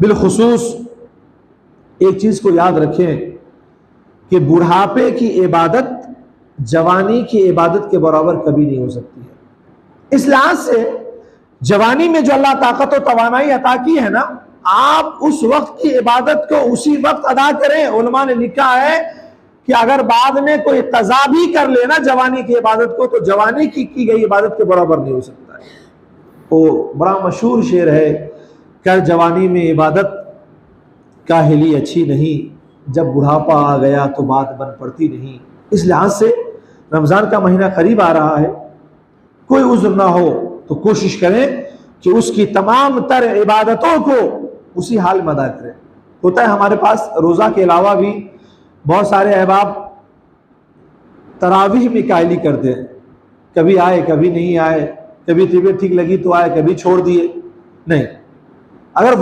बिलखुसूस एक चीज को याद रखें कि बुढ़ापे की इबादत जवानी की इबादत के बराबर कभी नहीं हो सकती है। इस लिहाज से जवानी में जो अल्लाह ताकत और तवानाई अता की है ना, आप उस वक्त की इबादत को उसी वक्त अदा करें। उलमा ने लिखा है कि अगर बाद में कोई कज़ा भी कर लेना जवानी की इबादत को, तो जवानी की गई इबादत के बराबर नहीं हो सकता है। वो बड़ा मशहूर शेर है, कर जवानी में इबादत काहिली अच्छी नहीं, जब बुढ़ापा आ गया तो बात बन पड़ती नहीं। इस लिहाज से रमज़ान का महीना करीब आ रहा है, कोई उज़्र ना हो तो कोशिश करें कि उसकी तमाम तर इबादतों को उसी हाल में अदा करें। होता है हमारे पास रोज़ा के अलावा भी बहुत सारे अहबाब तरावीह में कायली करते हैं, कभी आए कभी नहीं आए, कभी तबीयत ठीक लगी तो आए, कभी छोड़ दिए। नहीं, अगर